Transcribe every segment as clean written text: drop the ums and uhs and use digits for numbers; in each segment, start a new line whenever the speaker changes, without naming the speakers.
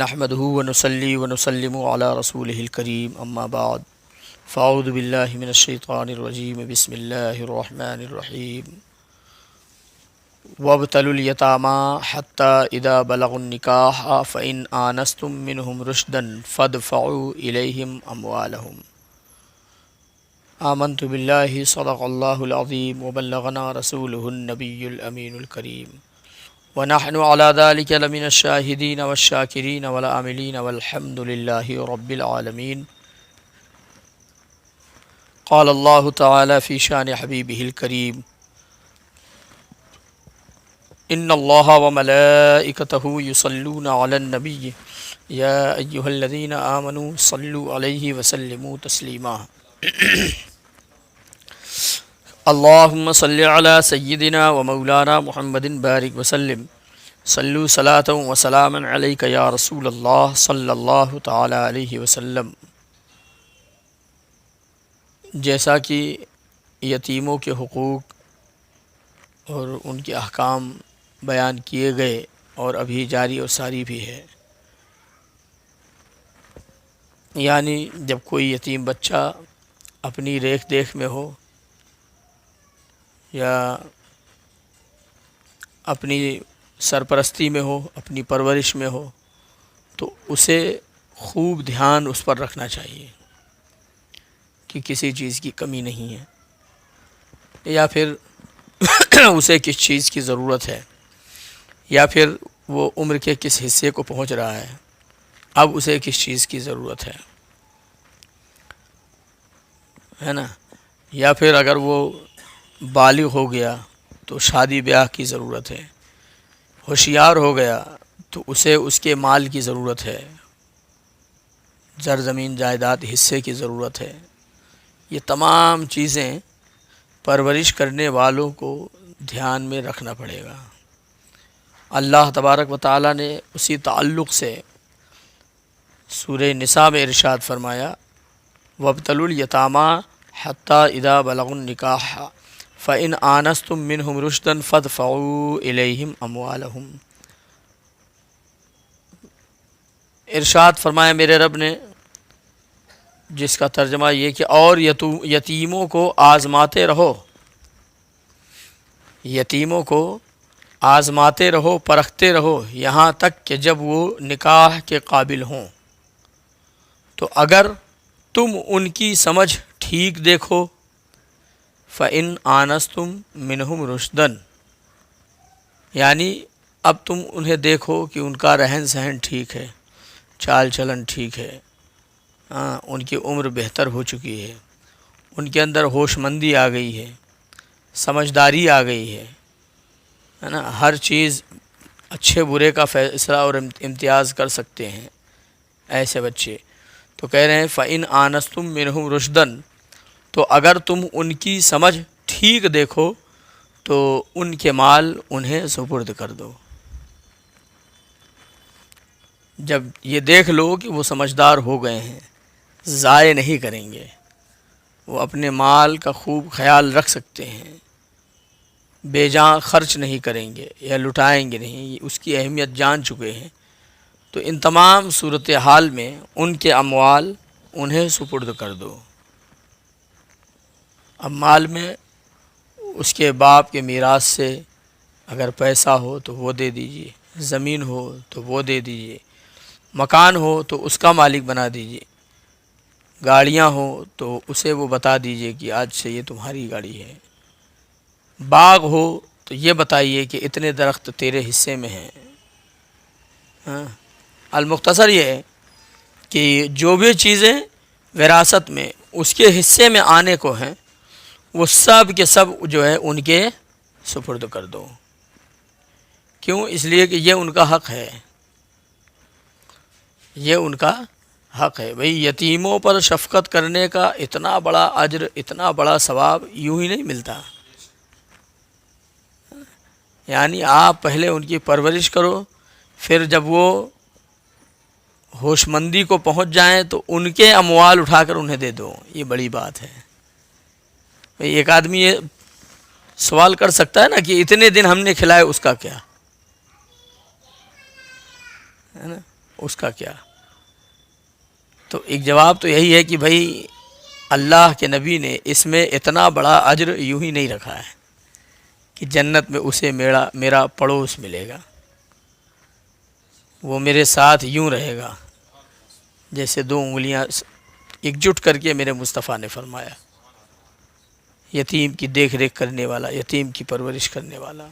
نحمده ونصلي ونسلم على رسوله الكريم اما بعد فاعوذ بالله من الشيطان الرجيم بسم الله الرحمن الرحيم وابتلوا اليتامى حتى إذا بلغوا النكاح فإن آنستم منهم رشدا فادفعوا إليهم أموالهم آمنت بالله صدق الله العظيم وبلغنا رسوله النبي الأمين الكريم ونحن على ذلك لمن الشاهدين والشاكرين والعاملين والحمد لله رب العالمين قال الله تعالى في شان حبيبه الكريم إن الله وملائكته يصلون على النبي يا أيها الذين آمنوا صلوا عليه وسلموا تسليما اللهم صل على سيدنا ومولانا محمد بارك وسلم صلوا صلاة وسلاما عليك يا رسول الله صلی اللہ تعالی علیہ وسلم۔ جیسا کہ یتیموں کے حقوق اور ان کے احکام بیان کیے گئے اور ابھی جاری اور ساری بھی ہے، یعنی جب کوئی یتیم بچہ اپنی ریکھ دیکھ میں ہو یا اپنی سرپرستی میں ہو، اپنی پرورش میں ہو، تو اسے خوب دھیان اس پر رکھنا چاہیے کہ کسی چیز کی کمی نہیں ہے، یا پھر اسے کس چیز کی ضرورت ہے، یا پھر وہ عمر کے کس حصے کو پہنچ رہا ہے، اب اسے کس چیز کی ضرورت ہے نا، یا پھر اگر وہ بالغ ہو گیا تو شادی بیاہ کی ضرورت ہے، ہوشیار ہو گیا تو اسے اس کے مال کی ضرورت ہے، زر زمین جائیداد حصے کی ضرورت ہے۔ یہ تمام چیزیں پرورش کرنے والوں کو دھیان میں رکھنا پڑے گا۔ اللہ تبارک و تعالیٰ نے اسی تعلق سے سورہ نساء میں ارشاد فرمایا وَابْتَلُوا الْيَتَامَى حَتَّى إِذَا بَلَغُوا النِّكَاحَ فَإِنْ آنَسْتُم مِّنْهُمْ رُشْدًا فَادْفَعُوا إِلَيْهِمْ أَمْوَالَهُمْ۔ ارشاد فرمایا میرے رب نے، جس کا ترجمہ یہ کہ اور یتیموں کو آزماتے رہو، یتیموں کو آزماتے رہو، پرکھتے رہو، یہاں تک کہ جب وہ نکاح کے قابل ہوں، تو اگر تم ان کی سمجھ ٹھیک دیکھو فَإِنْ آنَسْتُم مِّنْهُمْ رُشْدًا، یعنی اب تم انہیں دیکھو کہ ان کا رہن سہن ٹھیک ہے، چال چلن ٹھیک ہے، ان کی عمر بہتر ہو چکی ہے، ان کے اندر ہوش مندی آ گئی ہے، سمجھداری آ گئی ہے نا، ہر چیز اچھے برے کا فیصلہ اور امتیاز کر سکتے ہیں ایسے بچے، تو کہہ رہے ہیں فَإِنْ آنَسْتُم مِّنْهُمْ رُشْدًا، تو اگر تم ان کی سمجھ ٹھیک دیکھو تو ان کے مال انہیں سپرد کر دو۔ جب یہ دیکھ لو کہ وہ سمجھدار ہو گئے ہیں، ضائع نہیں کریں گے، وہ اپنے مال کا خوب خیال رکھ سکتے ہیں، بے جاں خرچ نہیں کریں گے یا لٹائیں گے نہیں، اس کی اہمیت جان چکے ہیں، تو ان تمام صورتحال میں ان کے اموال انہیں سپرد کر دو۔ اب مال میں اس کے باپ کے میراث سے اگر پیسہ ہو تو وہ دے دیجیے، زمین ہو تو وہ دے دیجیے، مکان ہو تو اس کا مالک بنا دیجیے، گاڑیاں ہوں تو اسے وہ بتا دیجیے کہ آج سے یہ تمہاری گاڑی ہے، باغ ہو تو یہ بتائیے کہ اتنے درخت تیرے حصے میں ہیں۔ المختصر یہ ہے کہ جو بھی چیزیں وراثت میں اس کے حصے میں آنے کو ہیں وہ سب کے سب جو ہے ان کے سپرد کر دو۔ کیوں؟ اس لیے کہ یہ ان کا حق ہے، یہ ان کا حق ہے۔ بھئی یتیموں پر شفقت کرنے کا اتنا بڑا اجر، اتنا بڑا ثواب یوں ہی نہیں ملتا، یعنی آپ پہلے ان کی پرورش کرو، پھر جب وہ ہوش مندی کو پہنچ جائیں تو ان کے اموال اٹھا کر انہیں دے دو، یہ بڑی بات ہے۔ ایک آدمی یہ سوال کر سکتا ہے نا کہ اتنے دن ہم نے کھلائے اس کا کیا ہے نا، اس کا کیا؟ تو ایک جواب تو یہی ہے کہ بھائی اللہ کے نبی نے اس میں اتنا بڑا اجر یوں ہی نہیں رکھا ہے کہ جنت میں اسے میرا پڑوس ملے گا، وہ میرے ساتھ یوں رہے گا جیسے دو انگلیاں اکجٹ کر کے میرے مصطفیٰ نے فرمایا، یتیم کی دیکھ ریکھ کرنے والا، یتیم کی پرورش کرنے والا۔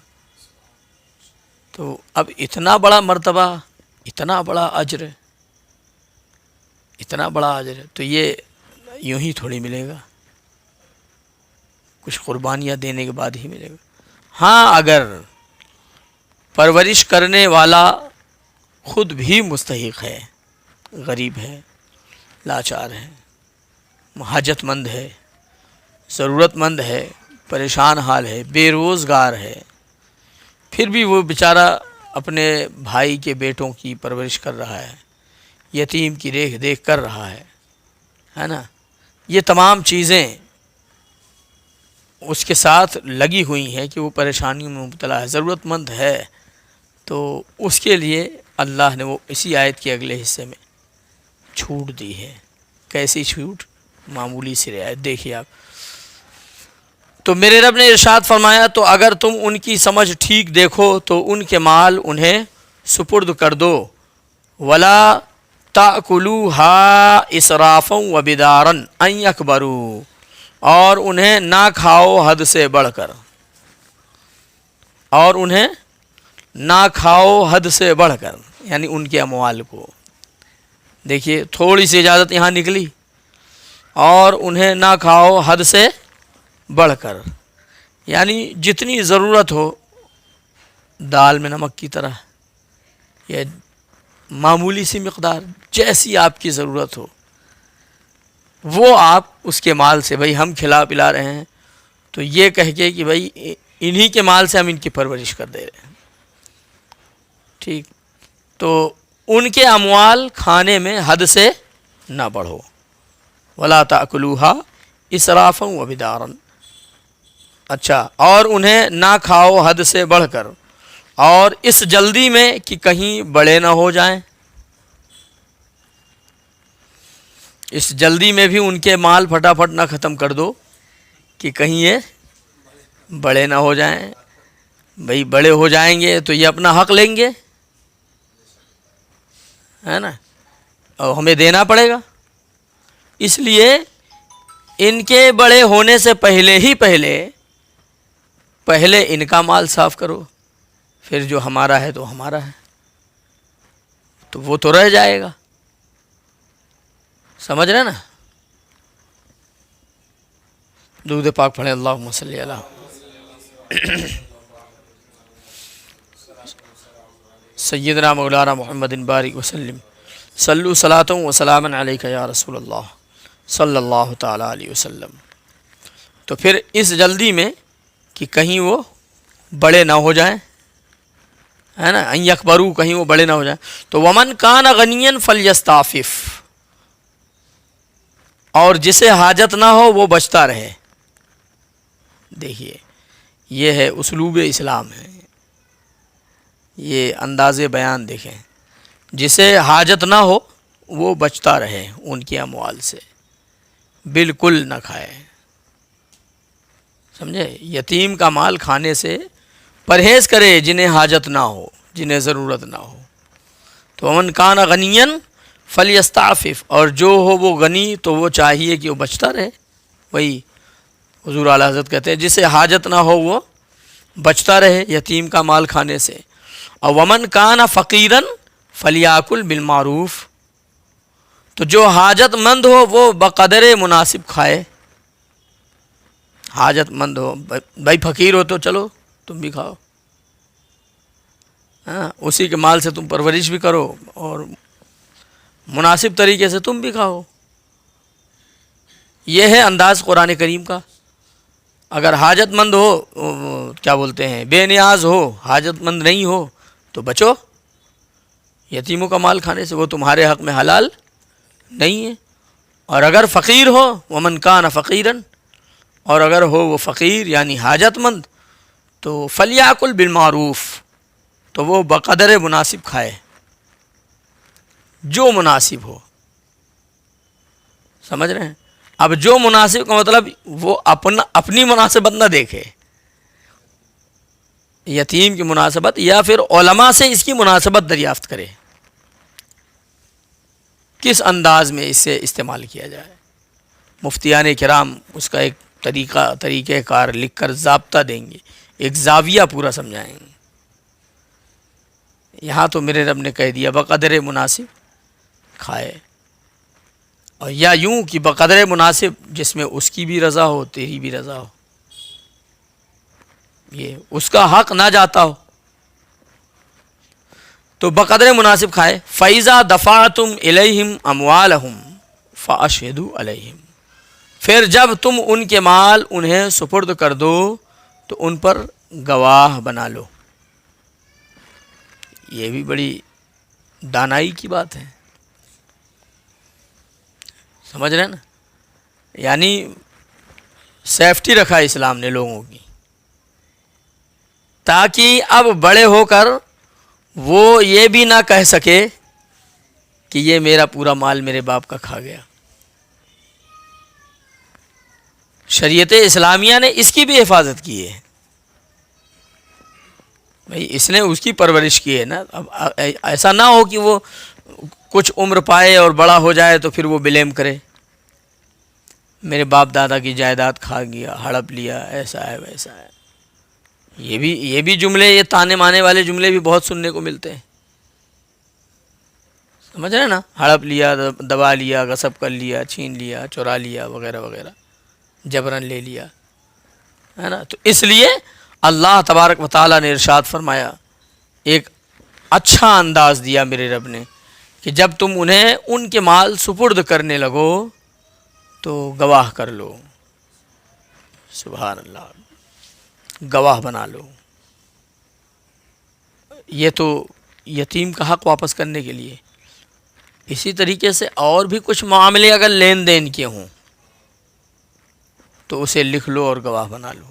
تو اب اتنا بڑا مرتبہ، اتنا بڑا اجر، اتنا بڑا اجر، تو یہ یوں ہی تھوڑی ملے گا، کچھ قربانیاں دینے کے بعد ہی ملے گا۔ ہاں اگر پرورش کرنے والا خود بھی مستحق ہے، غریب ہے، لاچار ہے، حاجت مند ہے، ضرورت مند ہے، پریشان حال ہے، بے روزگار ہے، پھر بھی وہ بیچارہ اپنے بھائی کے بیٹوں کی پرورش کر رہا ہے، یتیم کی دیکھ کر رہا ہے نا، یہ تمام چیزیں اس کے ساتھ لگی ہوئی ہیں کہ وہ پریشانیوں میں مبتلا ہے، ضرورت مند ہے، تو اس کے لیے اللہ نے وہ اسی آیت کے اگلے حصے میں چھوٹ دی ہے۔ کیسی چھوٹ؟ معمولی سی رعایت، دیکھیے آپ۔ تو میرے رب نے ارشاد فرمایا تو اگر تم ان کی سمجھ ٹھیک دیکھو تو ان کے مال انہیں سپرد کر دو، ولا تأکلوها اسرافا وبدارا ان یکبروا، اور انہیں نہ کھاؤ حد سے بڑھ کر، اور انہیں نہ کھاؤ حد سے بڑھ کر، یعنی ان کے اموال کو۔ دیکھیے تھوڑی سی اجازت یہاں نکلی، اور انہیں نہ کھاؤ حد سے بڑھ کر، یعنی جتنی ضرورت ہو، دال میں نمک کی طرح، یا معمولی سی مقدار، جیسی آپ کی ضرورت ہو وہ آپ اس کے مال سے، بھائی ہم کھلا پلا رہے ہیں تو یہ کہہ کے کہ بھائی انہی کے مال سے ہم ان کی پرورش کر دے رہے ہیں، ٹھیک، تو ان کے اموال کھانے میں حد سے نہ بڑھو، ولا تأکلوها اسرافا وبدارا، اچھا، اور انہیں نہ کھاؤ حد سے بڑھ کر، اور اس جلدی میں کہ کہیں بڑے نہ ہو جائیں، اس جلدی میں بھی ان کے مال پھٹافٹ نہ ختم کر دو کہ کہیں یہ بڑے نہ ہو جائیں، بھئی بڑے ہو جائیں گے تو یہ اپنا حق لیں گے، ہے نا، اور ہمیں دینا پڑے گا، اس لیے ان کے بڑے ہونے سے پہلے ان کا مال صاف کرو، پھر جو ہمارا ہے تو ہمارا ہے، تو وہ تو رہ جائے گا، سمجھ رہے نا۔ درود پاک پڑھیں، اللہم صلی علی سیدنا مولانا محمد بارک وسلم، صلو صلاۃ و سلاما علیک یا رسول اللہ صلی اللہ تعالی علیہ وسلم۔ تو پھر اس جلدی میں کہ کہیں وہ بڑے نہ ہو جائیں، ہے نا، ان یکبروا، کہیں وہ بڑے نہ ہو جائیں، تو ومن کان غنیا فلیستعفف، اور جسے حاجت نہ ہو وہ بچتا رہے۔ دیکھیے یہ ہے اسلوب اسلام ہے، یہ انداز بیان دیکھیں، جسے حاجت نہ ہو وہ بچتا رہے ان کے اموال سے، بالکل نہ کھائے، سمجھے، یتیم کا مال کھانے سے پرہیز کرے جنہیں حاجت نہ ہو، جنہیں ضرورت نہ ہو۔ تو ومن کان غنیا فلیستعفف، اور جو ہو وہ غنی تو وہ چاہیے کہ وہ بچتا رہے، وہی حضور اعلیٰ حضرت کہتے ہیں جسے حاجت نہ ہو وہ بچتا رہے یتیم کا مال کھانے سے۔ اور ومن کان فقیرا فلیاکل بالمعروف، تو جو حاجت مند ہو وہ بقدر مناسب کھائے، حاجت مند ہو، بھائی فقیر ہو تو چلو تم بھی کھاؤ، ہاں، اسی کے مال سے تم پرورش بھی کرو اور مناسب طریقے سے تم بھی کھاؤ، یہ ہے انداز قرآن کریم کا۔ اگر حاجت مند ہو، کیا بولتے ہیں، بے نیاز ہو، حاجت مند نہیں ہو تو بچو یتیموں کا مال کھانے سے، وہ تمہارے حق میں حلال نہیں ہے۔ اور اگر فقیر ہو، ومن کان فقیرا، اور اگر ہو وہ فقیر یعنی حاجت مند، تو فلیاکل بالمعروف، تو وہ بقدر مناسب کھائے، جو مناسب ہو. سمجھ رہے ہیں؟ اب جو مناسب کا مطلب وہ اپنی مناسبت نہ دیکھے، یتیم کی مناسبت، یا پھر علماء سے اس کی مناسبت دریافت کرے، کس انداز میں اس سے استعمال کیا جائے. مفتیان کرام اس کا ایک طریقہ کار لکھ کر ضابطہ دیں گے، ایک زاویہ پورا سمجھائیں گے. یہاں تو میرے رب نے کہہ دیا بقدر مناسب کھائے، اور یا یوں کہ بقدر مناسب جس میں اس کی بھی رضا ہو تیری بھی رضا ہو، یہ اس کا حق نہ جاتا ہو، تو بقدر مناسب کھائے. فَإِذَا دَفَعْتُمْ إِلَيْهِمْ أَمْوَالَهُمْ فَأَشْهِدُوا عَلَيْهِمْ، پھر جب تم ان کے مال انہیں سپرد کر دو تو ان پر گواہ بنا لو. یہ بھی بڑی دانائی کی بات ہے. سمجھ رہے ہیں نا؟ یعنی سیفٹی رکھا اسلام نے لوگوں کی، تاکہ اب بڑے ہو کر وہ یہ بھی نہ کہہ سکے کہ یہ میرا پورا مال میرے باپ کا کھا گیا. شریعت اسلامیہ نے اس کی بھی حفاظت کی ہے. بھائی اس نے اس کی پرورش کی ہے نا. اب ایسا نہ ہو کہ وہ کچھ عمر پائے اور بڑا ہو جائے تو پھر وہ بلیم کرے، میرے باپ دادا کی جائیداد کھا گیا، ہڑپ لیا، ایسا ہے ویسا ہے. یہ بھی جملے، یہ تانے مانے والے جملے بھی بہت سننے کو ملتے ہیں. سمجھ رہے نا؟ ہڑپ لیا، دبا لیا، غصب کر لیا، چھین لیا، چرا لیا، وغیرہ وغیرہ، جبراً لے لیا، ہے نا. تو اس لیے اللہ تبارک و تعالیٰ نے ارشاد فرمایا، ایک اچھا انداز دیا میرے رب نے کہ جب تم انہیں ان کے مال سپرد کرنے لگو تو گواہ کر لو. سبحان اللہ، گواہ بنا لو. یہ تو یتیم کا حق واپس کرنے کے لیے. اسی طریقے سے اور بھی کچھ معاملے اگر لین دین کے ہوں تو اسے لکھ لو اور گواہ بنا لو.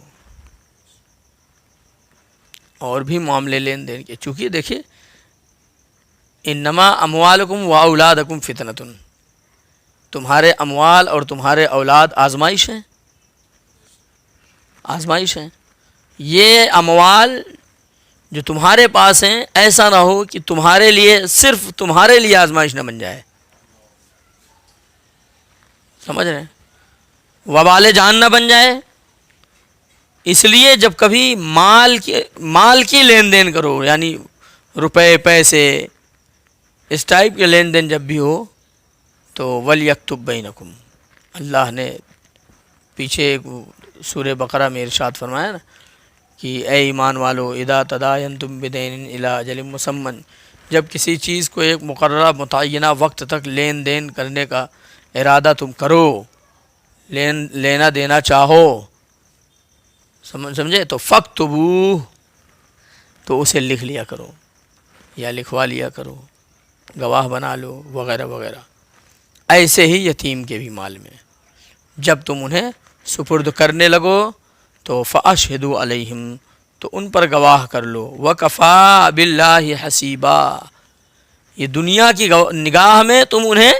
اور بھی معاملے لین دین کے، چونکہ دیکھیے انما اموالکم و اولادکم فتنۃ، تمہارے اموال اور تمہارے اولاد آزمائش ہیں، آزمائش ہیں. یہ اموال جو تمہارے پاس ہیں ایسا نہ ہو کہ تمہارے لیے، صرف تمہارے لیے آزمائش نہ بن جائے. سمجھ رہے ہیں؟ وبال جان نہ بن جائے. اس لیے جب کبھی مال کی لین دین کرو، یعنی روپے پیسے اس ٹائپ کے لین دین جب بھی ہو تو وَلْيَكْتُبْ بَيْنَكُمْ، اللہ نے پیچھے سورہ بقرہ میں ارشاد فرمایا نا کہ اے ایمان والو اذا تداینتم بدین الی اجل مسمى، جب کسی چیز کو ایک مقررہ متعینہ وقت تک لین دین کرنے کا ارادہ تم کرو، لینا دینا چاہو، سمجھے، تو فَاكْتُبُوهُ، تو اسے لکھ لیا کرو یا لکھوا لیا کرو، گواہ بنا لو، وغیرہ وغیرہ. ایسے ہی یتیم کے بھی مال میں جب تم انہیں سپرد کرنے لگو تو فَأَشْهِدُوا عَلَيْهِمْ، تو ان پر گواہ کر لو. وَكَفَى بِاللَّهِ حَسِيبًا، یہ دنیا کی نگاہ میں تم انہیں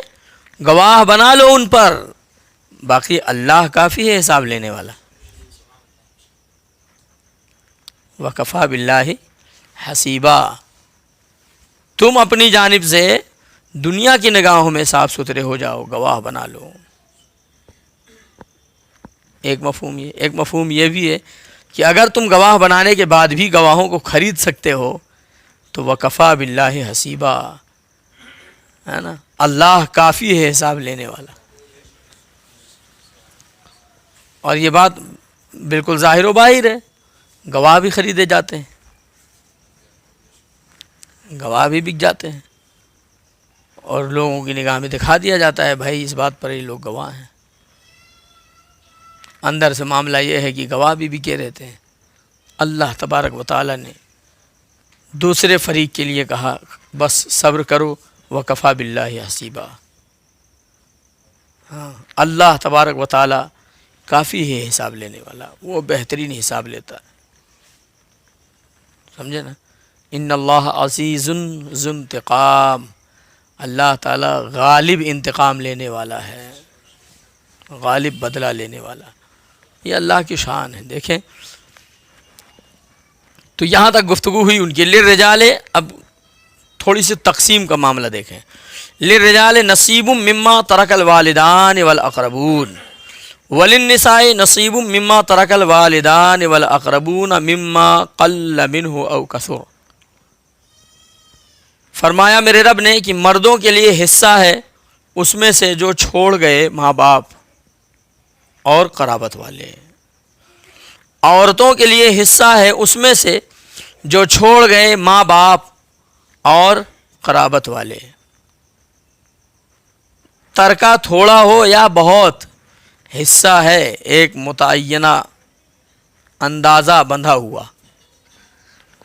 گواہ بنا لو ان پر، باقی اللہ کافی ہے حساب لینے والا. وَكَفَى بِاللَّهِ حَسِيبًا، تم اپنی جانب سے دنیا کی نگاہوں میں صاف ستھرے ہو جاؤ، گواہ بنا لو. ایک مفہوم یہ بھی ہے کہ اگر تم گواہ بنانے کے بعد بھی گواہوں کو خرید سکتے ہو تو وَكَفَى بِاللَّهِ حَسِيبًا، ہے نا، اللہ کافی ہے حساب لینے والا. اور یہ بات بالکل ظاہر و باہر ہے، گواہ بھی خریدے جاتے ہیں، گواہ بھی بک جاتے ہیں، اور لوگوں کی نگاہ میں دکھا دیا جاتا ہے بھائی اس بات پر یہ لوگ گواہ ہیں. اندر سے معاملہ یہ ہے کہ گواہ بھی بکے رہتے ہیں. اللہ تبارک و تعالی نے دوسرے فریق کے لیے کہا بس صبر کرو، وَكَفَى بِاللَّهِ حَسِيبًا. ہاں، اللہ تبارک و تعالی کافی ہے حساب لینے والا، وہ بہترین حساب لیتا ہے. سمجھے نا؟ ان اللہ عزیز ذو انتقام، اللہ تعالیٰ غالب انتقام لینے والا ہے، غالب بدلہ لینے والا، یہ اللہ کی شان ہے۔ دیکھیں تو یہاں تک گفتگو ہوئی ان کے للرجال۔ اب تھوڑی سی تقسیم کا معاملہ دیکھیں۔ للرجال نصیب مما ترک الوالدان والاقربون وللنساء نصیب مما ترک الوالدان والاقربون مما قل منہ او کثر۔ فرمایا میرے رب نے کہ مردوں کے لیے حصہ ہے اس میں سے جو چھوڑ گئے ماں باپ اور قرابت والے، عورتوں کے لیے حصہ ہے اس میں سے جو چھوڑ گئے ماں باپ اور قرابت والے۔ ترکہ تھوڑا ہو یا بہت، حصہ ہے ایک متعینہ اندازہ بندھا ہوا۔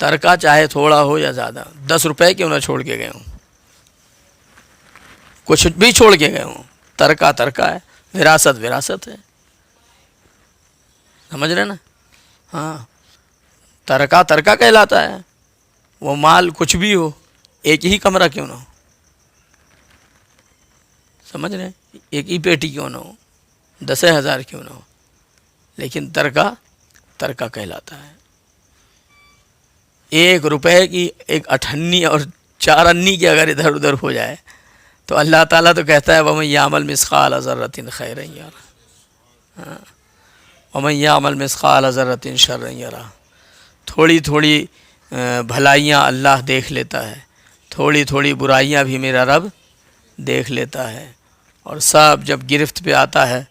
ترکہ چاہے تھوڑا ہو یا زیادہ، 10 روپے کیوں نہ چھوڑ کے گئے ہوں، کچھ بھی چھوڑ کے گئے ہوں، ترکہ ترکہ ہے، وراثت وراثت ہے، سمجھ رہے نا؟ ہاں، ترکہ ترکہ کہلاتا ہے، وہ مال کچھ بھی ہو، ایک ہی کمرہ کیوں نہ ہو، سمجھ رہے ہیں، ایک ہی پیٹی کیوں نہ ہو، 10,000 کیوں نہ ہو، لیکن ترکہ ترکہ کہلاتا ہے۔ 1 روپے کی 1 اٹھنی اور 4 انی کی اگر ادھر ادھر ہو جائے تو اللہ تعالیٰ تو کہتا ہے وَمَن يَعْمَلْ مِثْقَالَ ذَرَّةٍ خَيْرًا يَرَهُ وَمَن يَعْمَلْ مِثْقَالَ ذَرَّةٍ شَرًّا يَرَهُ۔ تھوڑی تھوڑی بھلائیاں اللہ دیکھ لیتا ہے، تھوڑی تھوڑی برائیاں بھی میرا رب دیکھ لیتا ہے، اور سب جب گرفت پہ آتا ہے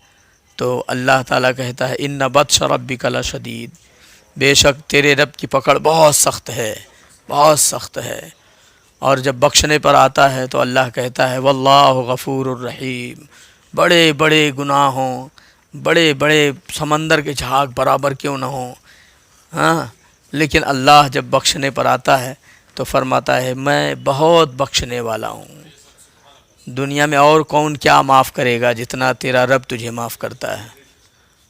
تو اللہ تعالیٰ کہتا ہے اِنَّ بطش ربک لشدید، بے شک تیرے رب کی پکڑ بہت سخت ہے، بہت سخت ہے۔ اور جب بخشنے پر آتا ہے تو اللہ کہتا ہے واللہ غفور الرحیم، بڑے بڑے گناہوں، بڑے بڑے سمندر کے جھاگ برابر کیوں نہ ہوں، ہاں، لیکن اللہ جب بخشنے پر آتا ہے تو فرماتا ہے میں بہت بخشنے والا ہوں۔ دنیا میں اور کون کیا معاف کرے گا جتنا تیرا رب تجھے معاف کرتا ہے،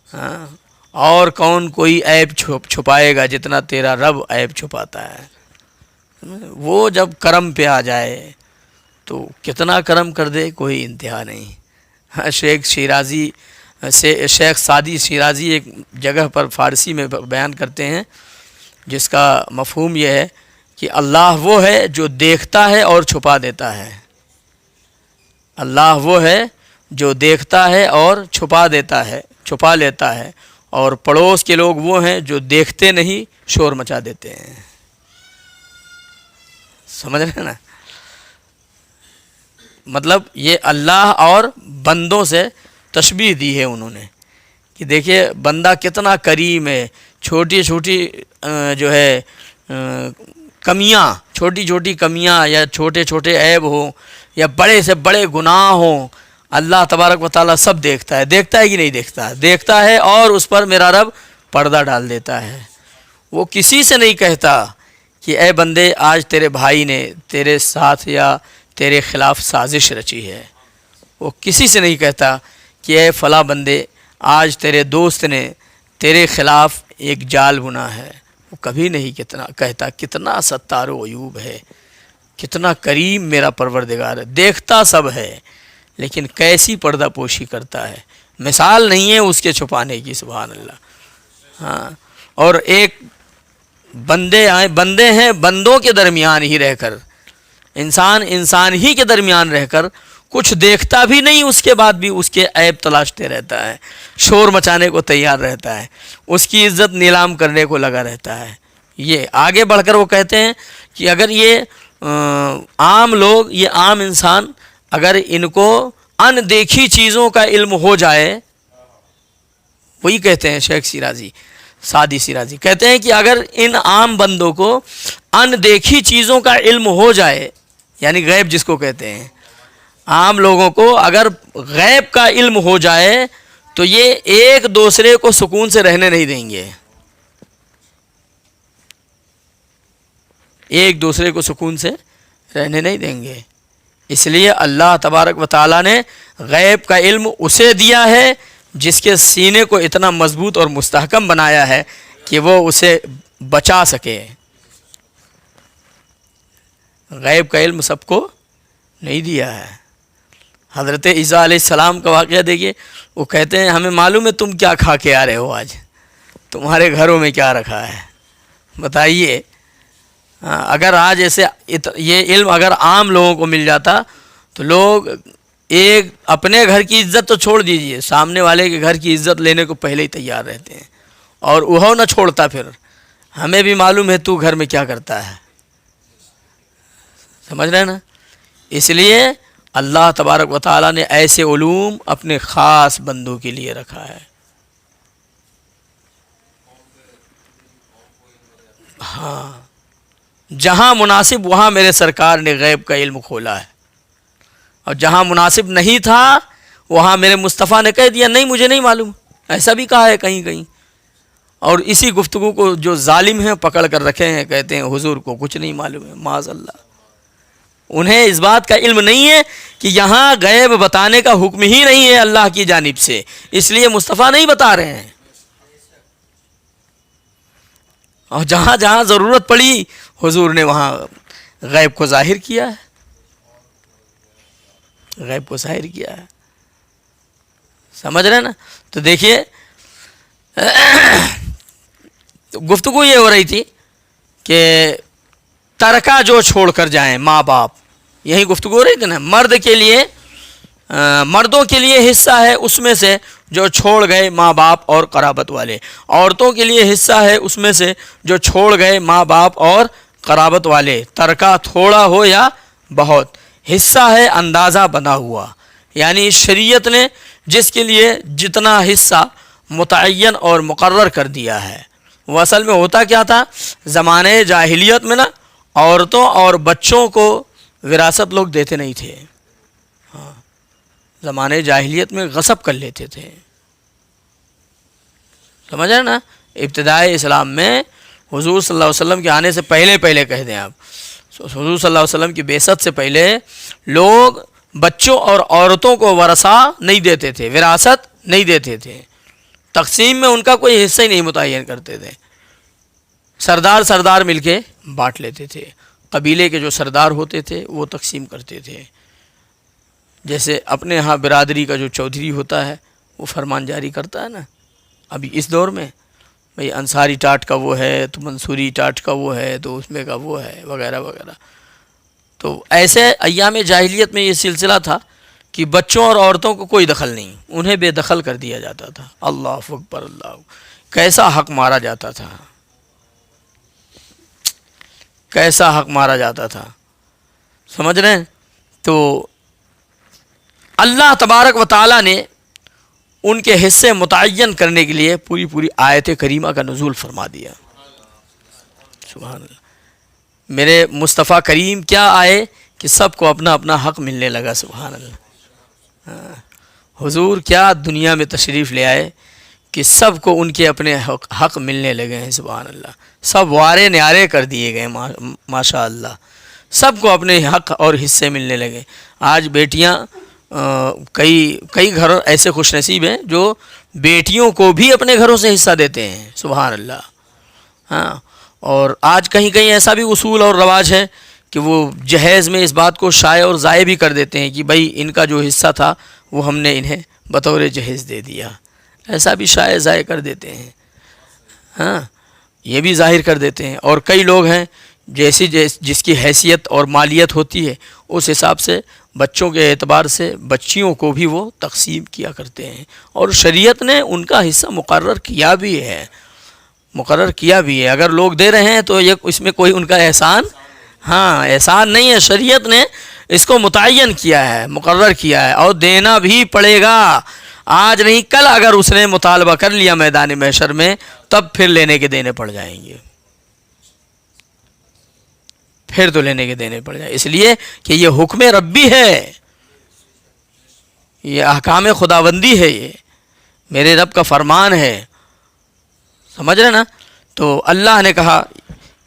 ہاں، اور کون کوئی عیب چھپائے گا جتنا تیرا رب عیب چھپاتا ہے۔ وہ جب کرم پہ آ جائے تو کتنا کرم کر دے کوئی انتہا نہیں۔ شیخ سعدی شیرازی ایک جگہ پر فارسی میں بیان کرتے ہیں جس کا مفہوم یہ ہے کہ اللہ وہ ہے جو دیکھتا ہے اور چھپا دیتا ہے، اللہ وہ ہے جو دیکھتا ہے اور چھپا دیتا ہے، چھپا لیتا ہے، اور پڑوس کے لوگ وہ ہیں جو دیکھتے نہیں شور مچا دیتے ہیں، سمجھ رہے ہیں نا؟ مطلب یہ اللہ اور بندوں سے تشبیہ دی ہے انہوں نے کہ دیکھیے بندہ کتنا کریم ہے، چھوٹی چھوٹی جو ہے کمیاں، چھوٹی چھوٹی کمیاں یا چھوٹے چھوٹے عیب ہوں یا بڑے سے بڑے گناہ ہوں، اللہ تبارک و تعالیٰ سب دیکھتا ہے۔ دیکھتا ہے کہ نہیں دیکھتا؟ دیکھتا ہے، اور اس پر میرا رب پردہ ڈال دیتا ہے۔ وہ کسی سے نہیں کہتا کہ اے بندے آج تیرے بھائی نے تیرے ساتھ یا تیرے خلاف سازش رچی ہے، وہ کسی سے نہیں کہتا کہ اے فلاں بندے آج تیرے دوست نے تیرے خلاف ایک جال بنا ہے، وہ کبھی نہیں کہتا کتنا ستار و عیوب ہے، کتنا کریم میرا پروردگار ہے، دیکھتا سب ہے لیکن کیسی پردہ پوشی کرتا ہے، مثال نہیں ہے اس کے چھپانے کی، سبحان اللہ۔ ہاں، اور ایک بندے ہیں بندوں کے درمیان ہی رہ کر، انسان ہی کے درمیان رہ کر کچھ دیکھتا بھی نہیں، اس کے بعد بھی اس کے عیب تلاشتے رہتا ہے، شور مچانے کو تیار رہتا ہے، اس کی عزت نیلام کرنے کو لگا رہتا ہے۔ یہ آگے بڑھ کر وہ کہتے ہیں کہ اگر یہ عام لوگ، یہ عام انسان، اگر ان کو ان دیکھی چیزوں کا علم ہو جائے، وہی کہتے ہیں شیخ شیرازی، سعدی شیرازی کہتے ہیں کہ اگر ان عام بندوں کو ان دیکھی چیزوں کا علم ہو جائے، یعنی غیب جس کو کہتے ہیں، عام لوگوں کو اگر غیب کا علم ہو جائے تو یہ ایک دوسرے کو سکون سے رہنے نہیں دیں گے، ایک دوسرے کو سکون سے رہنے نہیں دیں گے۔ اس لیے اللہ تبارک و تعالیٰ نے غیب کا علم اسے دیا ہے جس کے سینے کو اتنا مضبوط اور مستحکم بنایا ہے کہ وہ اسے بچا سکے۔ غیب کا علم سب کو نہیں دیا ہے۔ حضرت عیسیٰ علیہ السلام کا واقعہ دیکھیے، وہ کہتے ہیں ہمیں معلوم ہے تم کیا کھا کے آ رہے ہو، آج تمہارے گھروں میں کیا رکھا ہے بتائیے۔ اگر آج ایسے یہ علم اگر عام لوگوں کو مل جاتا تو لوگ ایک اپنے گھر کی عزت تو چھوڑ دیجئے، سامنے والے کے گھر کی عزت لینے کو پہلے ہی تیار رہتے ہیں، اور وہ نہ چھوڑتا پھر ہمیں بھی معلوم ہے تو گھر میں کیا کرتا ہے، سمجھ رہے ہیں نا۔ اس لیے اللہ تبارک و تعالیٰ نے ایسے علوم اپنے خاص بندوں کے لیے رکھا ہے۔ ہاں، جہاں مناسب وہاں میرے سرکار نے غیب کا علم کھولا ہے، اور جہاں مناسب نہیں تھا وہاں میرے مصطفیٰ نے کہہ دیا نہیں مجھے نہیں معلوم، ایسا بھی کہا ہے کہیں کہیں۔ اور اسی گفتگو کو جو ظالم ہیں پکڑ کر رکھے ہیں، کہتے ہیں حضور کو کچھ نہیں معلوم ہے، معاذ اللہ۔ انہیں اس بات کا علم نہیں ہے کہ یہاں غیب بتانے کا حکم ہی نہیں ہے اللہ کی جانب سے، اس لیے مصطفیٰ نہیں بتا رہے ہیں۔ اور جہاں جہاں ضرورت پڑی حضور نے وہاں غیب کو ظاہر کیا ہے، غیب کو ظاہر کیا ہے، سمجھ رہے نا۔ تو دیکھیے گفتگو یہ ہو رہی تھی کہ ترکہ جو چھوڑ کر جائیں ماں باپ، یہی گفتگو ہو رہی تھی نا۔ مرد کے لیے مردوں کے لیے حصہ ہے اس میں سے جو چھوڑ گئے ماں باپ اور قرابت والے، عورتوں کے لیے حصہ ہے اس میں سے جو چھوڑ گئے ماں باپ اور قرابت والے، ترکہ تھوڑا ہو یا بہت، حصہ ہے اندازہ بنا ہوا، یعنی شریعت نے جس کے لیے جتنا حصہ متعین اور مقرر کر دیا ہے۔ وہ اصل میں ہوتا کیا تھا، زمانے جاہلیت میں نا عورتوں اور بچوں کو وراثت لوگ دیتے نہیں تھے، ہاں، زمانے جاہلیت میں غصب کر لیتے تھے، سمجھ رہے نا۔ ابتدائی اسلام میں حضور صلی اللہ علیہ وسلم کے آنے سے پہلے کہہ دیں آپ، حضور صلی اللہ علیہ وسلم کی بعثت سے پہلے لوگ بچوں اور عورتوں کو ورثہ نہیں دیتے تھے، وراثت نہیں دیتے تھے، تقسیم میں ان کا کوئی حصہ ہی نہیں متعین کرتے تھے، سردار مل کے بانٹ لیتے تھے، قبیلے کے جو سردار ہوتے تھے وہ تقسیم کرتے تھے۔ جیسے اپنے ہاں برادری کا جو چودھری ہوتا ہے وہ فرمان جاری کرتا ہے نا، ابھی اس دور میں بھئی انصاری ٹاٹ کا وہ ہے تو منصوری ٹاٹ کا وہ ہے تو اس میں کا وہ ہے وغیرہ وغیرہ۔ تو ایسے ایام جاہلیت میں یہ سلسلہ تھا کہ بچوں اور عورتوں کو کوئی دخل نہیں، انہیں بے دخل کر دیا جاتا تھا۔ اللہ اکبر، اللہ، کیسا حق مارا جاتا تھا، کیسا حق مارا جاتا تھا، سمجھ رہے ہیں۔ تو اللہ تبارک و تعالیٰ نے ان کے حصے متعین کرنے کے لیے پوری آیت کریمہ کا نزول فرما دیا، سبحان اللہ۔ میرے مصطفیٰ کریم کیا آئے کہ سب کو اپنا اپنا حق ملنے لگا، سبحان اللہ۔ حضور کیا دنیا میں تشریف لے آئے کہ سب کو ان کے اپنے حق ملنے لگے ہیں، سبحان اللہ۔ سب وارے نیارے کر دیے گئے، ماشاء اللہ، سب کو اپنے حق اور حصے ملنے لگے۔ آج بیٹیاں کئی گھر ایسے خوش نصیب ہیں جو بیٹیوں کو بھی اپنے گھروں سے حصہ دیتے ہیں، سبحان اللہ۔ ہاں، اور آج کہیں ایسا بھی اصول اور رواج ہے کہ وہ جہیز میں اس بات کو شائع اور ضائع بھی کر دیتے ہیں کہ بھائی ان کا جو حصہ تھا وہ ہم نے انہیں بطور جہیز دے دیا، ایسا بھی شائع ضائع کر دیتے ہیں، ہاں، یہ بھی ظاہر کر دیتے ہیں۔ اور کئی لوگ ہیں جس کی حیثیت اور مالیت ہوتی ہے اس حساب سے بچوں کے اعتبار سے بچیوں کو بھی وہ تقسیم کیا کرتے ہیں، اور شریعت نے ان کا حصہ مقرر کیا بھی ہے، اگر لوگ دے رہے ہیں تو یہ اس میں کوئی ان کا احسان، ہاں، احسان نہیں ہے، شریعت نے اس کو متعین کیا ہے، مقرر کیا ہے، اور دینا بھی پڑے گا۔ آج نہیں کل اگر اس نے مطالبہ کر لیا میدان محشر میں تب پھر لینے کے دینے پڑ جائیں گے، پھر تو لینے کے دینے پڑ جائیں، اس لیے کہ یہ حکم ربی ہے، یہ احکام خداوندی ہے، یہ میرے رب کا فرمان ہے، سمجھ رہے نا۔ تو اللہ نے کہا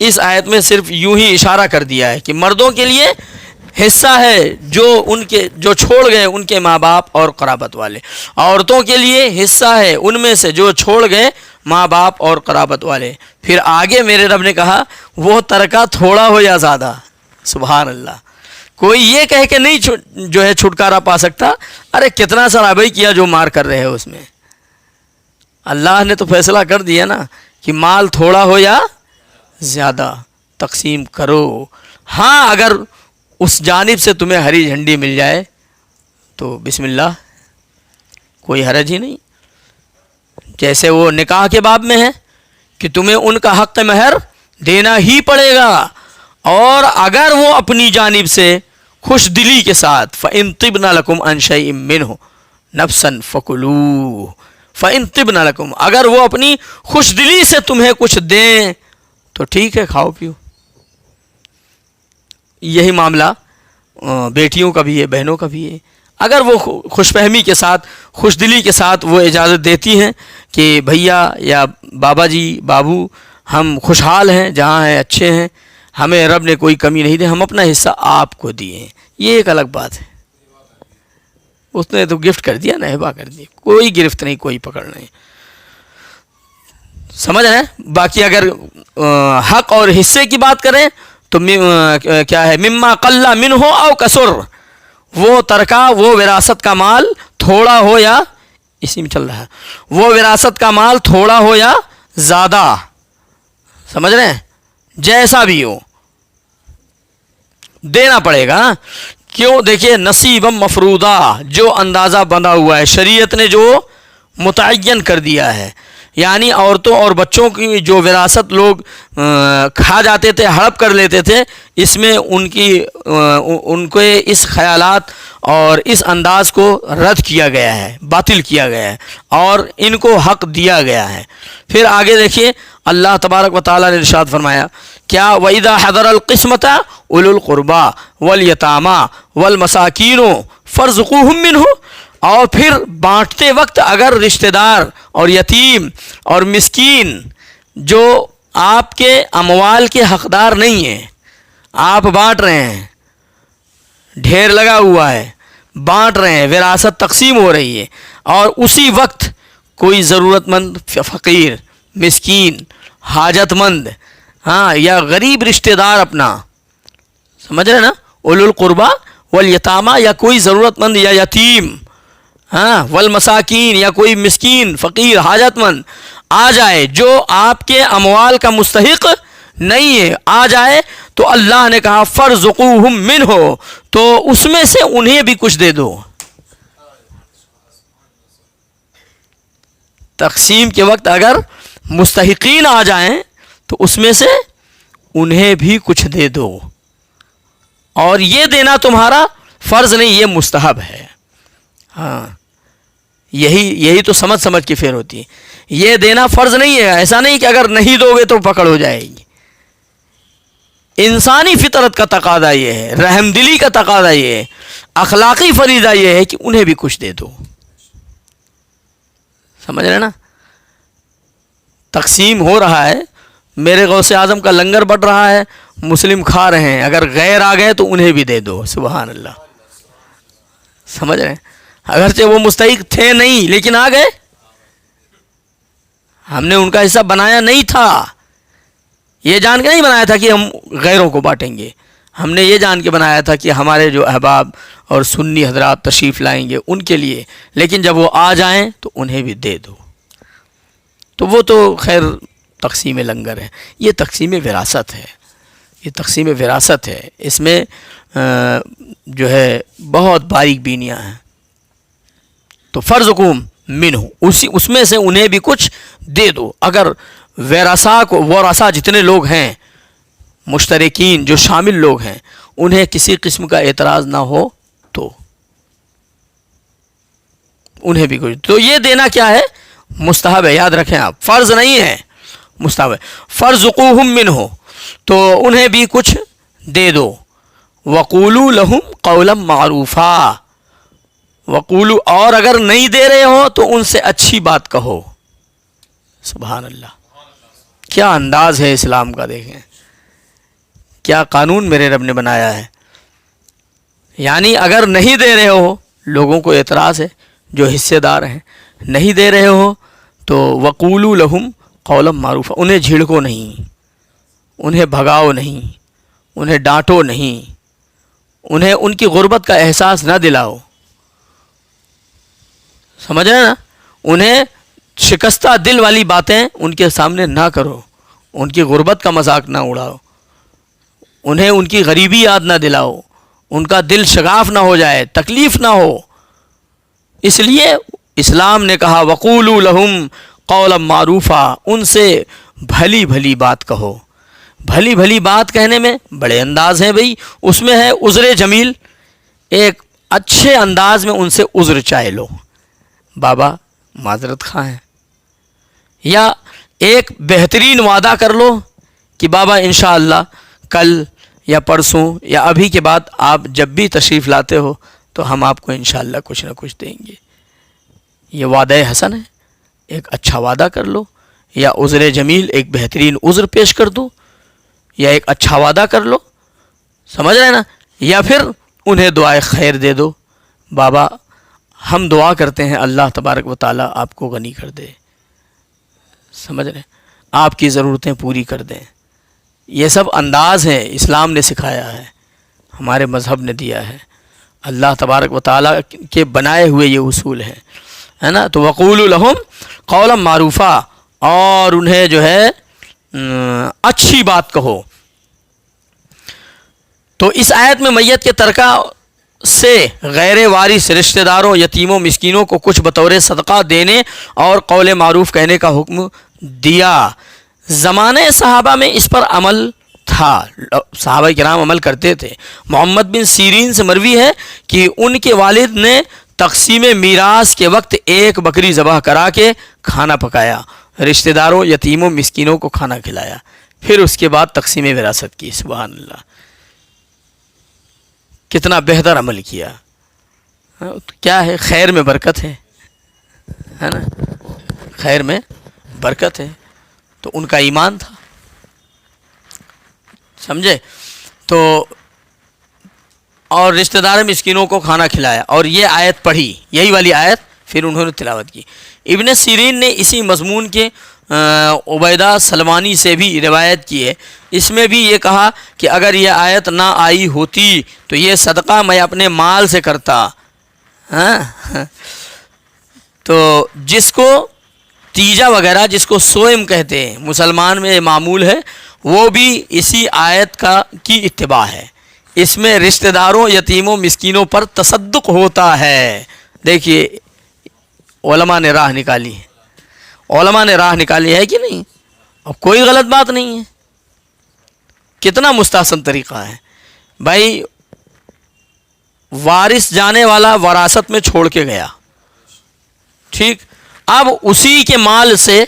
اس آیت میں صرف یوں ہی اشارہ کر دیا ہے کہ مردوں کے لیے حصہ ہے جو چھوڑ گئے ان کے ماں باپ اور قرابت والے، عورتوں کے لیے حصہ ہے ان میں سے جو چھوڑ گئے ماں باپ اور قرابت والے۔ پھر آگے میرے رب نے کہا وہ ترکہ تھوڑا ہو یا زیادہ، سبحان اللہ، کوئی یہ کہہ کے نہیں جو ہے چھٹکارا پا سکتا، ارے کتنا سرابئی کیا جو مار کر رہے ہو اس میں، اللہ نے تو فیصلہ کر دیا نا کہ مال تھوڑا ہو یا زیادہ تقسیم کرو. ہاں اگر اس جانب سے تمہیں ہری جھنڈی مل جائے تو بسم اللہ، کوئی حرج ہی نہیں. جیسے وہ نکاح کے باب میں ہے کہ تمہیں ان کا حق مہر دینا ہی پڑے گا، اور اگر وہ اپنی جانب سے خوش دلی کے ساتھ فَإِن طِبْنَ لَكُمْ عَنْ شَيْءٍ مِّنْهُ نَفْسًا فَكُلُوهُ، فَإِن طِبْنَ لَكُمْ، اگر وہ اپنی خوش دلی سے تمہیں کچھ دیں تو ٹھیک ہے، کھاؤ پیو. یہی معاملہ بیٹیوں کا بھی ہے، بہنوں کا بھی ہے. اگر وہ خوش فہمی کے ساتھ، خوش دلی کے ساتھ وہ اجازت دیتی ہیں کہ بھیا یا بابا جی، بابو، ہم خوشحال ہیں، جہاں ہیں اچھے ہیں، ہمیں رب نے کوئی کمی نہیں دی، ہم اپنا حصہ آپ کو دیے ہیں، یہ ایک الگ بات ہے. اس نے تو گفٹ کر دیا نا، ہبا کر دیا، کوئی گرفت نہیں، کوئی پکڑ نہیں. سمجھ رہے ہیں؟ باقی اگر حق اور حصے کی بات کریں تو کیا ہے، مما قل منہ او کسر، وہ ترکہ، وہ وراثت کا مال تھوڑا ہو یا، اسی میں چل رہا ہے، وہ وراثت کا مال تھوڑا ہو یا زیادہ، سمجھ رہے ہیں، جیسا بھی ہو دینا پڑے گا. کیوں؟ دیکھیے، نصیبا مفروضہ، جو اندازہ بندھا ہوا ہے، شریعت نے جو متعین کر دیا ہے. یعنی عورتوں اور بچوں کی جو وراثت لوگ کھا جاتے تھے، ہڑپ کر لیتے تھے، اس میں ان کے اس خیالات اور اس انداز کو رد کیا گیا ہے، باطل کیا گیا ہے، اور ان کو حق دیا گیا ہے. پھر آگے دیکھیے، اللہ تبارک و تعالیٰ نے ارشاد فرمایا کیا، وَإِذَا حَضَرَ الْقِسْمَةَ أُولُو الْقُرْبَى وَالْيَتَامَى وَالْمَسَاكِينُ فَارْزُقُوهُم مِّنْهُ، اور پھر بانٹتے وقت اگر رشتہ دار اور یتیم اور مسکین جو آپ کے اموال کے حقدار نہیں ہیں، آپ بانٹ رہے ہیں، ڈھیر لگا ہوا ہے، بانٹ رہے ہیں، وراثت تقسیم ہو رہی ہے، اور اسی وقت کوئی ضرورت مند، فقیر، مسکین، حاجت مند، ہاں، یا غریب رشتہ دار اپنا، سمجھ رہے نا، اولو القربہ والیتامہ، یا کوئی ضرورت مند یا یتیم، ہاں، والمساکین، یا کوئی مسکین، فقیر، حاجت مند آ جائے جو آپ کے اموال کا مستحق نہیں ہے، آ جائے تو اللہ نے کہا فَارْزُقُوهُم مِّنْهُ، تو اس میں سے انہیں بھی کچھ دے دو. تقسیم کے وقت اگر مستحقین آ جائیں تو اس میں سے انہیں بھی کچھ دے دو، اور یہ دینا تمہارا فرض نہیں، یہ مستحب ہے. ہاں، یہی تو سمجھ کے پھر ہوتی ہے. یہ دینا فرض نہیں ہے، ایسا نہیں کہ اگر نہیں دو گے تو پکڑ ہو جائے گی. انسانی فطرت کا تقاضا یہ ہے، رحم دلی کا تقاضا یہ ہے، اخلاقی فریضہ یہ ہے کہ انہیں بھی کچھ دے دو. سمجھ رہے نا؟ تقسیم ہو رہا ہے، میرے غوث اعظم کا لنگر بڑھ رہا ہے، مسلم کھا رہے ہیں، اگر غیر آ گئے تو انہیں بھی دے دو. سبحان اللہ. سمجھ رہے ہیں؟ اگرچہ وہ مستحق تھے نہیں لیکن آ گئے، ہم نے ان کا حصہ بنایا نہیں تھا، یہ جان کے نہیں بنایا تھا کہ ہم غیروں کو بانٹیں گے، ہم نے یہ جان کے بنایا تھا کہ ہمارے جو احباب اور سنی حضرات تشریف لائیں گے ان کے لیے، لیکن جب وہ آ جائیں تو انہیں بھی دے دو. تو وہ تو خیر تقسیم لنگر ہے، یہ تقسیم وراثت ہے، یہ تقسیم وراثت ہے، اس میں جو ہے بہت باریک بینیاں ہیں. تو فَارْزُقُوهُم مِّنْهُ، اس میں سے انہیں بھی کچھ دے دو. اگر ورثہ جتنے لوگ ہیں، مشترکین جو شامل لوگ ہیں، انہیں کسی قسم کا اعتراض نہ ہو تو انہیں بھی کچھ. تو یہ دینا کیا ہے؟ مستحب ہے، یاد رکھیں آپ، فرض نہیں ہے، مستحب ہے. فَارْزُقُوهُم مِّنْهُ، تو انہیں بھی کچھ دے دو. وَقُولُوا لَهُمْ قَوْلًا مَّعْرُوفًا، وَقُولُوا، اور اگر نہیں دے رہے ہو تو ان سے اچھی بات کہو. سبحان اللہ، کیا انداز ہے اسلام کا، دیکھیں کیا قانون میرے رب نے بنایا ہے. یعنی اگر نہیں دے رہے ہو، لوگوں کو اعتراض ہے جو حصے دار ہیں، نہیں دے رہے ہو تو وَقُولُوا لَهُمْ قَوْلًا مَّعْرُوفًا، انہیں جھڑکو نہیں، انہیں بھگاؤ نہیں، انہیں ڈانٹو نہیں، انہیں ان کی غربت کا احساس نہ دلاؤ، سمجھ رہے نا؟ انہیں شکستہ دل والی باتیں ان کے سامنے نہ کرو، ان کی غربت کا مذاق نہ اڑاؤ، انہیں ان کی غریبی یاد نہ دلاؤ، ان کا دل شگاف نہ ہو جائے، تکلیف نہ ہو۔ اس لیے اسلام نے کہا وقولوا لہم قولا معروفا، ان سے بھلی بھلی بات کہو۔ بھلی بھلی بات کہنے میں بڑے انداز ہیں بھئی، اس میں ہے عذر جمیل، ایک اچھے انداز میں ان سے عذر چاہے لو، بابا معذرت خواہ ہیں، یا ایک بہترین وعدہ کر لو کہ بابا انشاءاللہ کل یا پرسوں یا ابھی کے بعد آپ جب بھی تشریف لاتے ہو تو ہم آپ کو انشاءاللہ کچھ نہ کچھ دیں گے۔ یہ وعدہ حسن ہے، ایک اچھا وعدہ کر لو، یا عذر جمیل ایک بہترین عذر پیش کر دو، یا ایک اچھا وعدہ کر لو، سمجھ رہے نا؟ یا پھر انہیں دعائے خیر دے دو، بابا ہم دعا کرتے ہیں اللہ تبارک و تعالیٰ آپ کو غنی کر دے، سمجھ رہے ہیں، آپ کی ضرورتیں پوری کر دیں۔ یہ سب انداز ہیں، اسلام نے سکھایا ہے، ہمارے مذہب نے دیا ہے، اللہ تبارک و تعالیٰ کے بنائے ہوئے یہ اصول ہیں، ہے نا؟ تو وقولوا لہم قولا معروفا، اور انہیں جو ہے اچھی بات کہو۔ تو اس آیت میں میت کے ترکہ سے غیر وارث رشتہ داروں، یتیموں، مسکینوں کو کچھ بطور صدقہ دینے اور قول معروف کہنے کا حکم دیا۔ زمانے صحابہ میں اس پر عمل تھا، صحابہ کرام عمل کرتے تھے۔ محمد بن سیرین سے مروی ہے کہ ان کے والد نے تقسیم میراث کے وقت ایک بکری ذبح کرا کے کھانا پکایا، رشتہ داروں، یتیموں، مسکینوں کو کھانا کھلایا، پھر اس کے بعد تقسیم وراثت کی۔ سبحان اللہ، کتنا بہتر عمل کیا۔ کیا ہے؟ خیر میں برکت ہے نا؟ خیر میں برکت ہے۔ تو ان کا ایمان تھا، سمجھے؟ تو اور رشتہ دار مسکینوں کو کھانا کھلایا، اور یہ آیت پڑھی، یہی والی آیت پھر انہوں نے تلاوت کی۔ ابن سیرین نے اسی مضمون کے عبیدہ سلمانی سے بھی روایت کی ہے، اس میں بھی یہ کہا کہ اگر یہ آیت نہ آئی ہوتی تو یہ صدقہ میں اپنے مال سے کرتا۔ تو جس کو تیجا وغیرہ، جس کو سوئم کہتے ہیں، مسلمان میں یہ معمول ہے، وہ بھی اسی آیت کی اتباع ہے۔ اس میں رشتہ داروں، یتیموں، مسکینوں پر تصدق ہوتا ہے۔ دیکھیے علماء نے راہ نکالی ہے، علماء نے راہ نکالی ہے کہ نہیں؟ اور کوئی غلط بات نہیں ہے، کتنا مستحسن طریقہ ہے بھائی۔ وارث جانے والا وراثت میں چھوڑ کے گیا، ٹھیک، اب اسی کے مال سے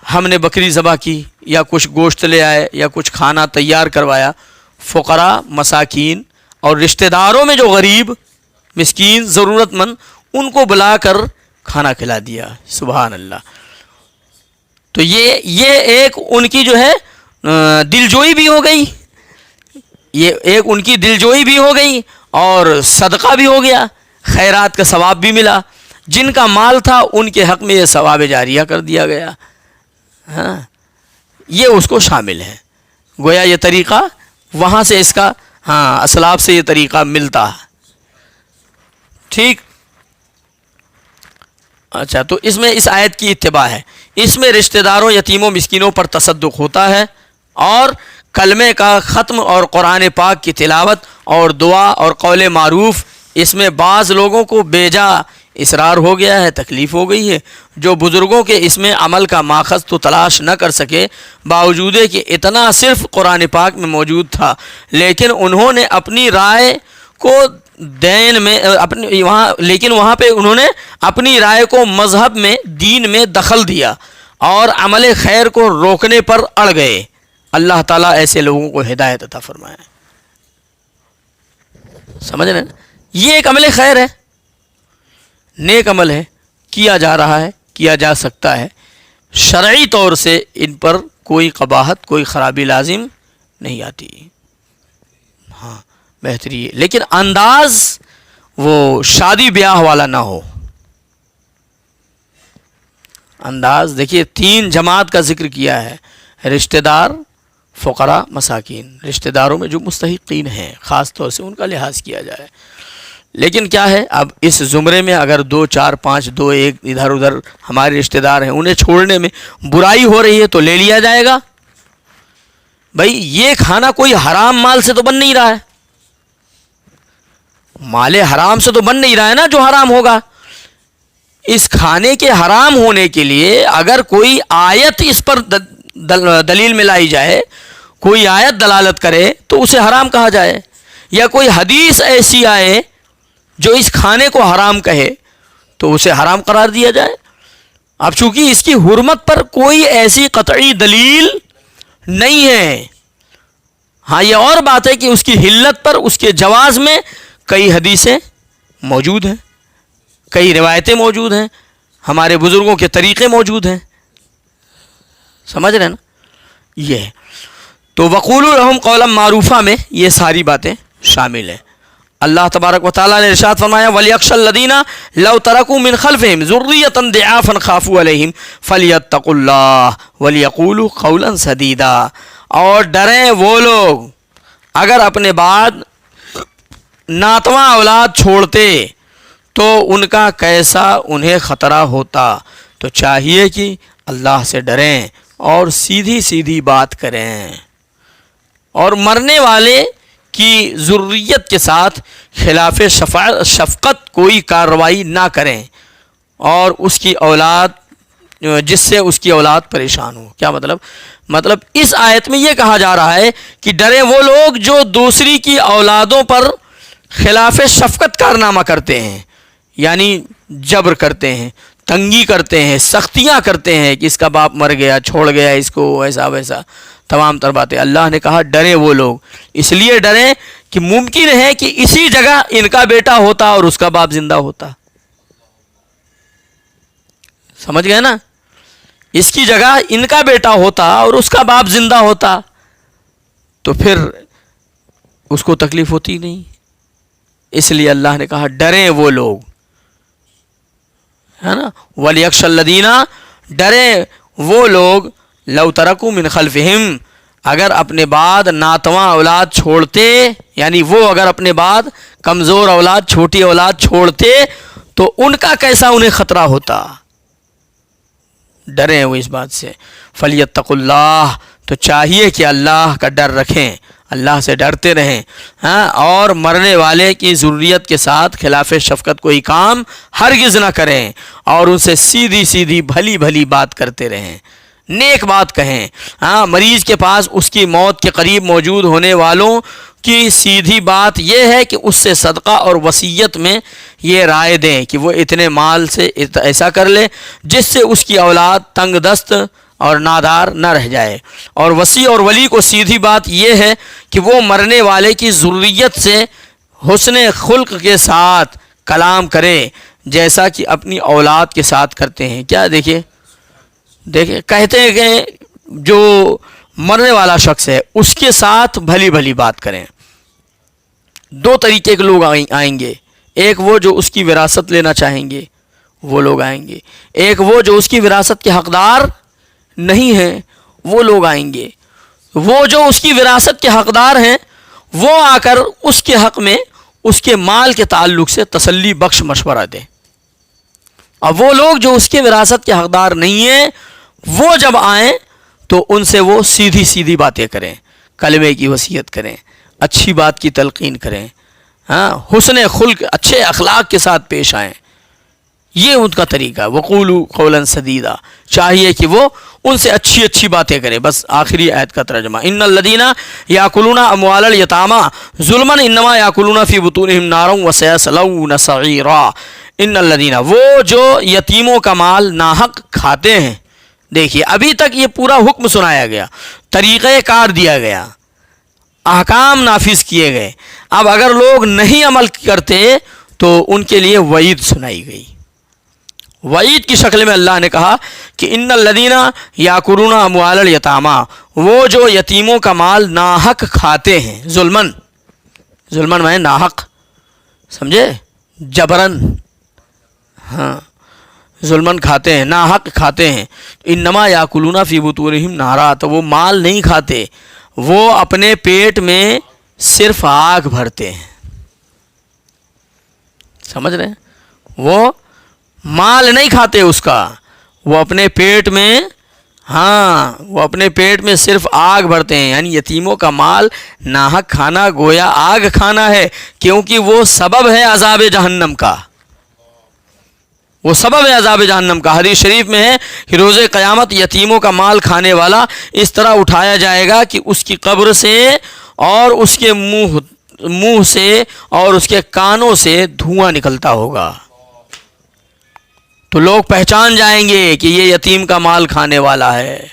ہم نے بکری ذبح کی، یا کچھ گوشت لے آئے، یا کچھ کھانا تیار کروایا، فقراء، مساکین اور رشتہ داروں میں جو غریب، مسکین، ضرورت مند، ان کو بلا کر کھانا کھلا دیا۔ سبحان اللہ۔ تو یہ ایک ان کی جو ہے دلجوئی بھی ہو گئی، یہ ایک ان کی دلجوئی بھی ہو گئی، اور صدقہ بھی ہو گیا، خیرات کا ثواب بھی ملا۔ جن کا مال تھا ان کے حق میں یہ ثواب جاریہ کر دیا گیا، ہاں، یہ اس کو شامل ہے۔ گویا یہ طریقہ وہاں سے اس کا، ہاں، اسلاف سے یہ طریقہ ملتا ہے، ٹھیک۔ اچھا، تو اس میں اس آیت کی اتباع ہے، اس میں رشتہ داروں، یتیموں، مسکینوں پر تصدق ہوتا ہے، اور کلمے کا ختم اور قرآن پاک کی تلاوت اور دعا اور قول معروف، اس میں بعض لوگوں کو بیجا اصرار ہو گیا ہے، تکلیف ہو گئی ہے، جو بزرگوں کے اس میں عمل کا ماخذ تو تلاش نہ کر سکے، باوجود کہ اتنا صرف قرآن پاک میں موجود تھا، لیکن انہوں نے اپنی رائے کو دین میں لیکن وہاں پہ انہوں نے اپنی رائے کو مذہب میں، دین میں دخل دیا، اور عمل خیر کو روکنے پر اڑ گئے۔ اللہ تعالیٰ ایسے لوگوں کو ہدایت عطا فرمائے۔ سمجھ رہے ہیں؟ یہ ایک عمل خیر ہے، نیک عمل ہے، کیا جا رہا ہے، کیا جا سکتا ہے، شرعی طور سے ان پر کوئی قباحت، کوئی خرابی لازم نہیں آتی، ہاں، بہتری ہے، لیکن انداز وہ شادی بیاہ والا نہ ہو۔ انداز دیکھیے، 3 جماعت کا ذکر کیا ہے، رشتہ دار، فقراء مساکین، رشتہ داروں میں جو مستحقین ہیں خاص طور سے ان کا لحاظ کیا جائے۔ لیکن کیا ہے، اب اس زمرے میں اگر 2 4 5 2 1 ادھر ادھر ہمارے رشتہ دار ہیں، انہیں چھوڑنے میں برائی ہو رہی ہے تو لے لیا جائے گا۔ بھائی یہ کھانا کوئی حرام مال سے تو بن نہیں رہا ہے، مال حرام سے تو بن نہیں رہا ہے نا جو حرام ہوگا۔ اس کھانے کے حرام ہونے کے لیے اگر کوئی آیت اس پر دلیل میں لائی جائے، کوئی آیت دلالت کرے تو اسے حرام کہا جائے، یا کوئی حدیث ایسی آئے جو اس کھانے کو حرام کہے تو اسے حرام قرار دیا جائے۔ اب چونکہ اس کی حرمت پر کوئی ایسی قطعی دلیل نہیں ہے، ہاں یہ اور بات ہے کہ اس کی حلت پر، اس کے جواز میں کئی حدیثیں موجود ہیں، کئی روایتیں موجود ہیں، ہمارے بزرگوں کے طریقے موجود ہیں، سمجھ رہے ہیں نا۔ یہ ہے تو وقولوا لهم قولا معروفا میں یہ ساری باتیں شامل ہیں۔ اللہ تبارک و تعالیٰ نے ارشاد فرمایا وَلْيَخْشَ الَّذِينَ لَوْ تَرَكُوا مِنْ خَلْفِهِمْ ذُرِّيَّةً ضِعَافًا خَافُوا عَلَيْهِمْ فَلْيَتَّقُوا اللَّهَ وَلْيَقُولُوا قَوْلًا سَدِيدًا، اور ڈریں وہ لوگ اگر اپنے بعد ناتواں اولاد چھوڑتے تو ان کا کیسا انہیں خطرہ ہوتا، تو چاہیے کہ اللہ سے ڈریں اور سیدھی سیدھی بات کریں، اور مرنے والے کی ذریت کے ساتھ خلاف شفقت کوئی کارروائی نہ کریں، اور اس کی اولاد جس سے اس کی اولاد پریشان ہو۔ کیا مطلب اس آیت میں یہ کہا جا رہا ہے کہ ڈرے وہ لوگ جو دوسری کی اولادوں پر خلاف شفقت کارنامہ کرتے ہیں، یعنی جبر کرتے ہیں، تنگی کرتے ہیں، سختیاں کرتے ہیں کہ اس کا باپ مر گیا، چھوڑ گیا اس کو، ایسا ویسا تمام تر باتیں۔ اللہ نے کہا ڈریں وہ لوگ، اس لیے ڈریں کہ ممکن ہے کہ اسی جگہ ان کا بیٹا ہوتا اور اس کا باپ زندہ ہوتا، سمجھ گئے نا، اس کی جگہ ان کا بیٹا ہوتا اور اس کا باپ زندہ ہوتا تو پھر اس کو تکلیف ہوتی نہیں، اس لیے اللہ نے کہا ڈریں وہ لوگ، ہے نا۔ وَلْيَخْشَ الَّذِينَ، ڈریں وہ لوگ لَوْ تَرَكُوا مِنْ خَلْفِهِمْ، اگر اپنے بعد ناتواں اولاد چھوڑتے، یعنی وہ اگر اپنے بعد کمزور اولاد، چھوٹی اولاد چھوڑتے تو ان کا کیسا انہیں خطرہ ہوتا، ڈریں وہ اس بات سے۔ فَلْيَتَّقُوا اللَّهَ، تو چاہیے کہ اللہ کا ڈر رکھیں، اللہ سے ڈرتے رہیں، ہاں، اور مرنے والے کی ذریت کے ساتھ خلاف شفقت کوئی کام ہرگز نہ کریں، اور ان سے سیدھی سیدھی بھلی بھلی بات کرتے رہیں، نیک بات کہیں، ہاں۔ مریض کے پاس اس کی موت کے قریب موجود ہونے والوں کی سیدھی بات یہ ہے کہ اس سے صدقہ اور وصیت میں یہ رائے دیں کہ وہ اتنے مال سے ایسا کر لے جس سے اس کی اولاد تنگ دست اور نادار نہ رہ جائے، اور وصی اور ولی کو سیدھی بات یہ ہے کہ وہ مرنے والے کی ذریت سے حسن خلق کے ساتھ کلام کرے جیسا کہ اپنی اولاد کے ساتھ کرتے ہیں۔ کیا دیکھیں کہتے ہیں کہ جو مرنے والا شخص ہے اس کے ساتھ بھلی بھلی بات کریں۔ دو طریقے کے لوگ آئیں گے، ایک وہ جو اس کی وراثت لینا چاہیں گے، وہ لوگ آئیں گے، ایک وہ جو اس کی وراثت کے حقدار نہیں ہیں، وہ لوگ آئیں گے۔ وہ جو اس کی وراثت کے حقدار ہیں وہ آ کر اس کے حق میں اس کے مال کے تعلق سے تسلی بخش مشورہ دیں، اور وہ لوگ جو اس کے وراثت کے حقدار نہیں ہیں وہ جب آئیں تو ان سے وہ سیدھی سیدھی باتیں کریں، کلمے کی وصیت کریں، اچھی بات کی تلقین کریں، ہاں، حسن خلق، اچھے اخلاق کے ساتھ پیش آئیں، یہ ان کا طریقہ ہے۔ وقولوا قولا سدیدا، چاہیے کہ وہ ان سے اچھی اچھی باتیں کریں۔ بس آخری آیت کا ترجمہ، ان الذین یاکلون اموال الیتامی ظلما انما یاکلون فی بطونہم نارا وسیصلون سعیرا۔ ان الذین، وہ جو یتیموں کا مال ناحق کھاتے ہیں، دیکھیے ابھی تک یہ پورا حکم سنایا گیا، طریقہ کار دیا گیا، احکام نافذ کیے گئے، اب اگر لوگ نہیں عمل کرتے تو ان کے لیے وعید سنائی گئی۔ وعید کی شکل میں اللہ نے کہا کہ ان الذین یاکلون اموال الیتامی، وہ جو یتیموں کا مال ناحق کھاتے ہیں، ظلمن میں ناحق، سمجھے، جبرن، ہاں، ظلمن کھاتے ہیں، ناحق کھاتے ہیں، انما یاکلون فی بطونہم نارا، تو وہ مال نہیں کھاتے وہ اپنے پیٹ میں صرف آگ بھرتے ہیں. سمجھ رہے ہیں؟ وہ مال نہیں کھاتے اس کا، وہ اپنے پیٹ میں، ہاں وہ اپنے پیٹ میں صرف آگ بھرتے ہیں. یعنی یتیموں کا مال ناحق کھانا گویا آگ کھانا ہے، کیونکہ وہ سبب ہے عذاب جہنم کا. وہ سبب ہے عذاب جہنم کا. حدیث شریف میں ہے کہ روز قیامت یتیموں کا مال کھانے والا اس طرح اٹھایا جائے گا کہ اس کی قبر سے اور اس کے منہ سے اور اس کے کانوں سے دھواں نکلتا ہوگا. تو لوگ پہچان جائیں گے کہ یہ یتیم کا مال کھانے والا ہے.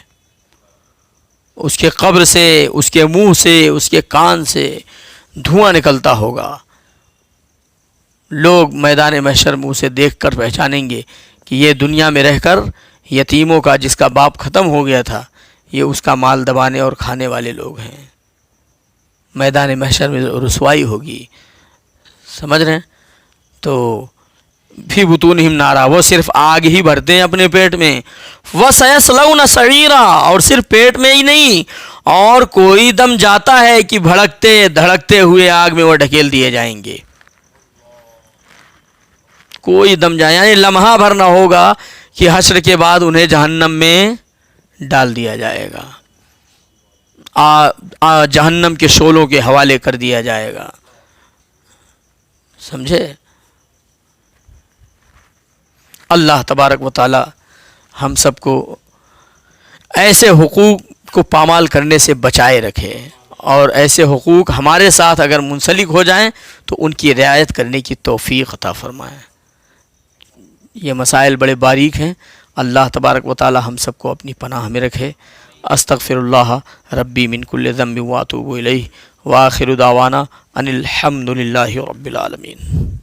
اس کے قبر سے، اس کے منہ سے، اس کے کان سے دھواں نکلتا ہوگا. لوگ میدان محشر منہ سے دیکھ کر پہچانیں گے کہ یہ دنیا میں رہ کر یتیموں کا، جس کا باپ ختم ہو گیا تھا، یہ اس کا مال دبانے اور کھانے والے لوگ ہیں. میدان محشر میں رسوائی ہوگی. سمجھ رہے ہیں؟ تو فی بطونہم نارا، وہ صرف آگ ہی بھرتے ہیں اپنے پیٹ میں. وَسَيَصْلَوْنَ سَعِيرًا، اور صرف پیٹ میں ہی نہیں، اور کوئی دم جاتا ہے کہ بھڑکتے دھڑکتے ہوئے آگ میں وہ ڈھکیل دیے جائیں گے. کوئی دم جائے، یعنی لمحہ بھر نہ ہوگا کہ حشر کے بعد انہیں جہنم میں ڈال دیا جائے گا، جہنم کے شعلوں کے حوالے کر دیا جائے گا. سمجھے؟ اللہ تبارک و تعالی ہم سب کو ایسے حقوق کو پامال کرنے سے بچائے رکھے، اور ایسے حقوق ہمارے ساتھ اگر منسلک ہو جائیں تو ان کی رعایت کرنے کی توفیق عطا فرمائے. یہ مسائل بڑے باریک ہیں. اللہ تبارک و تعالی ہم سب کو اپنی پناہ میں رکھے. استغفر اللہ ربی من کل ذنب واتوب الیہ، وآخر دعوانا ان الحمد للہ رب العالمین.